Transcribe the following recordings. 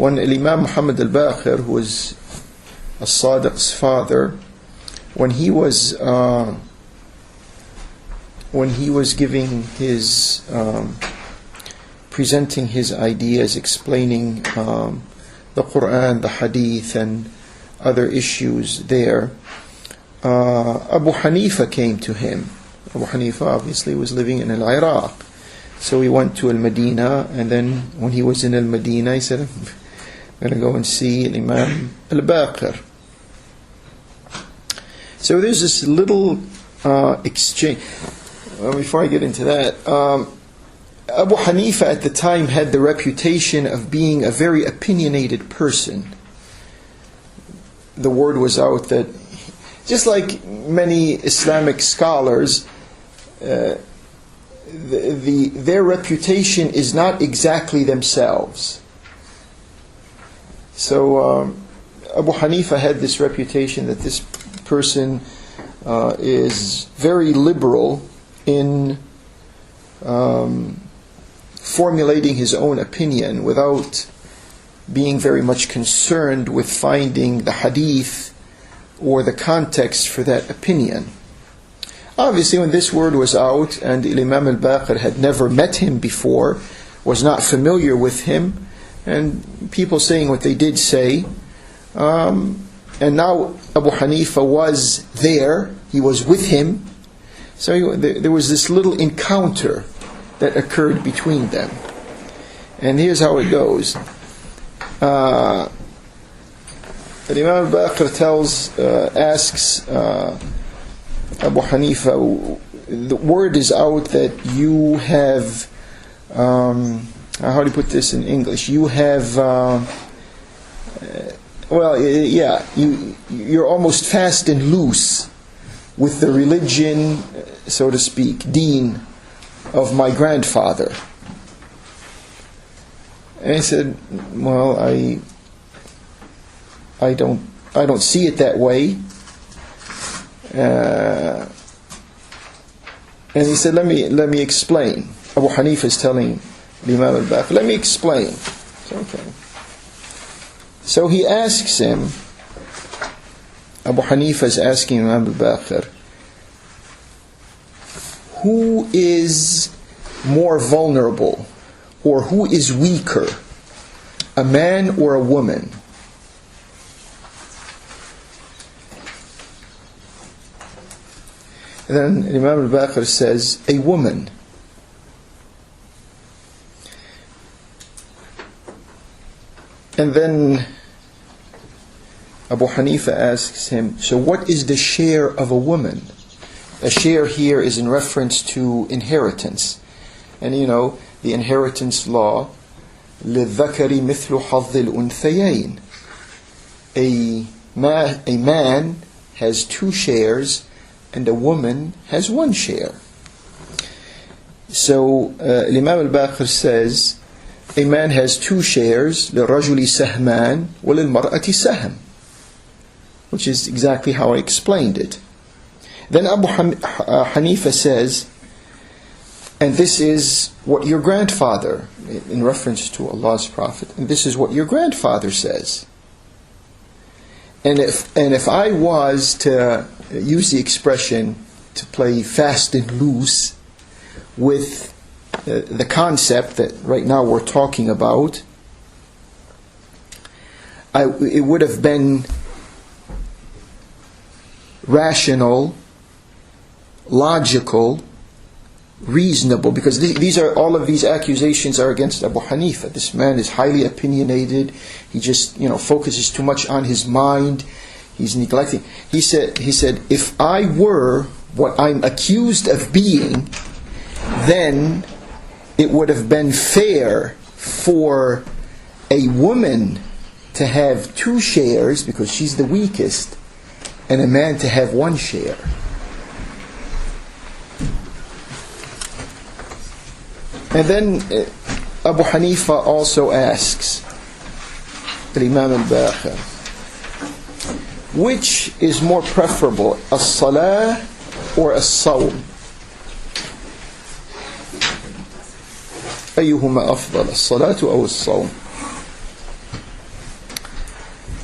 when Imam Muhammad al-Baqir, who was Sadiq's father, when he was giving his presenting his ideas, explaining the Quran, the Hadith, and other issues there, Abu Hanifa came to him. Abu Hanifa obviously was living in Iraq, so he went to Al-Madinah, and then when he was in Al-Madinah, he said, I'm going to go and see Imam Al-Baqir. So there's this little exchange. Before I get into that, Abu Hanifa at the time had the reputation of being a very opinionated person. The word was out that, just like many Islamic scholars, their reputation is not exactly themselves. So Abu Hanifa had this reputation that this person is very liberal in formulating his own opinion without being very much concerned with finding the hadith or the context for that opinion. Obviously, when this word was out and Imam al-Baqir had never met him before, was not familiar with him, and people saying what they did say, and now Abu Hanifa was there, he was with him, so there was this little encounter that occurred between them. And here's how it goes. Imam al-Baqir asks Abu Hanifa, the word is out that you have, how do you put this in English? You have, you're almost fast and loose with the religion, so to speak, deen of my grandfather. And he said, well, I don't see it that way. And he said, let me explain. Abu Hanifa is telling Imam al-Baqir, let me explain. Said, okay. So he asks him, Abu Hanifa is asking Imam al-Baqir, who is more vulnerable, or who is weaker, a man or a woman? And then Imam al-Baqir says, a woman. And then Abu Hanifa asks him, so what is the share of a woman? A share here is in reference to inheritance. And you know, the inheritance law, لِلذَّكَرِ مِثْلُ حَظِّ الْأُنْثَيَيْنِ. A man has 2 shares, and a woman has 1 share. So Imam al-Baqir says, a man has 2 shares, لِلرَّجُلِ سَهْمَانِ وَلِلْمَرْأَةِ سَهْمٌ, which is exactly how I explained it. Then Abu Hanifa says, and this is what your grandfather, in reference to Allah's Prophet, and this is what your grandfather says. And if I was to use the expression to play fast and loose with the concept that right now we're talking about, it would have been rational, logical, reasonable, because all of these accusations are against Abu Hanifa. This man is highly opinionated. He just focuses too much on his mind. He's neglecting. He said, if I were what I'm accused of being, then it would have been fair for a woman to have 2 shares because she's the weakest, and a man to have 1 share. And then Abu Hanifa also asks Imam al-Baqir, which is more preferable, as-salah or as-sawm? أيهما أفضل الصلاة أو الصوم؟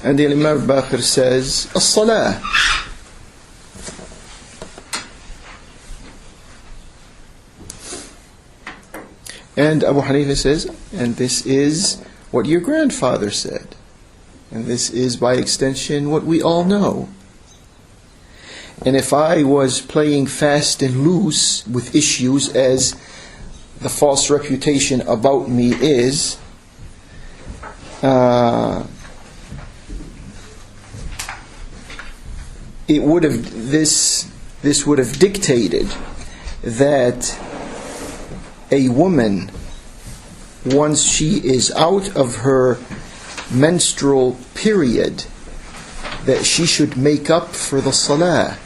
And the Imam Baqir says, as-salah. And Abu Hanifa says, and this is what your grandfather said. And this is, by extension, what we all know. And if I was playing fast and loose with issues as the false reputation about me is, it would have this would have dictated that a woman, once she is out of her menstrual period, that she should make up for the salah.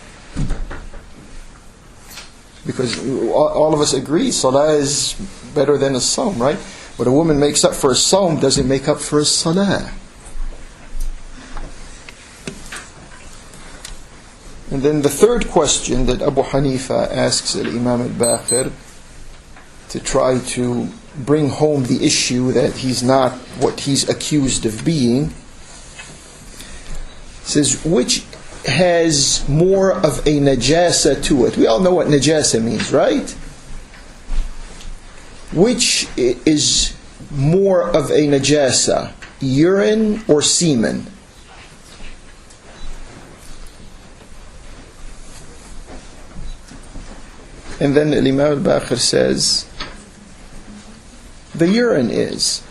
Because all of us agree salah is better than a sawm, right? But a woman makes up for a sawm doesn't make up for a salah. And then the third question that Abu Hanifa asks Imam al-Baqir to try to bring home the issue that he's not what he's accused of being, says, which has more of a najasa to it? We all know what najasa means, right? Which is more of a najasa, urine or semen? And then Imam al-Baqir says, the urine is.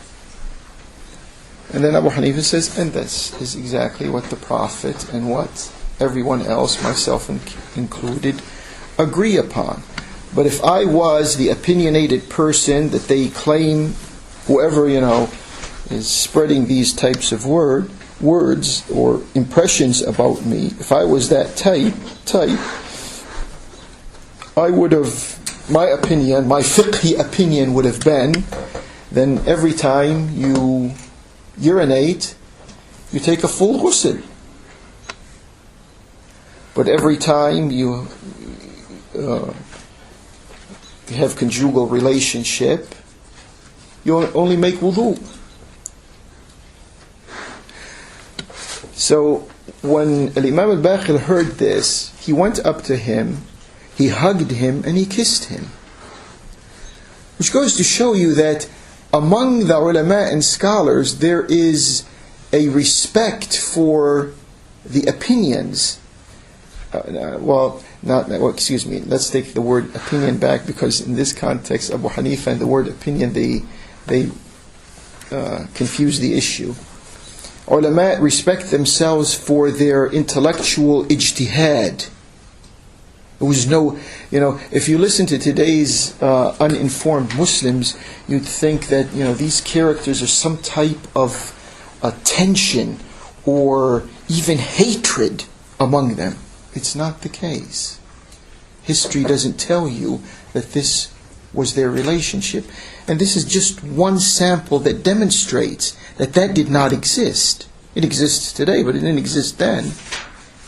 And then Abu Hanifa says, and this is exactly what the Prophet and what everyone else, myself included, agree upon. But if I was the opinionated person that they claim, whoever, is spreading these types of words or impressions about me, if I was that type, I would have, my opinion, my fiqhi opinion would have been, then every time you urinate, you take a full ghusl. But every time you have conjugal relationship, you only make wudu. So when Imam al-Baqir heard this, he went up to him, he hugged him, and he kissed him. Which goes to show you that among the ulama and scholars, there is a respect for the opinions. Excuse me, let's take the word opinion back, because in this context, Abu Hanifa and the word opinion, they confuse the issue. Ulama respect themselves for their intellectual ijtihad. There was no, if you listen to today's uninformed Muslims, you'd think that, these characters are some type of tension or even hatred among them. It's not the case. History doesn't tell you that this was their relationship. And this is just one sample that demonstrates that did not exist. It exists today, but it didn't exist then.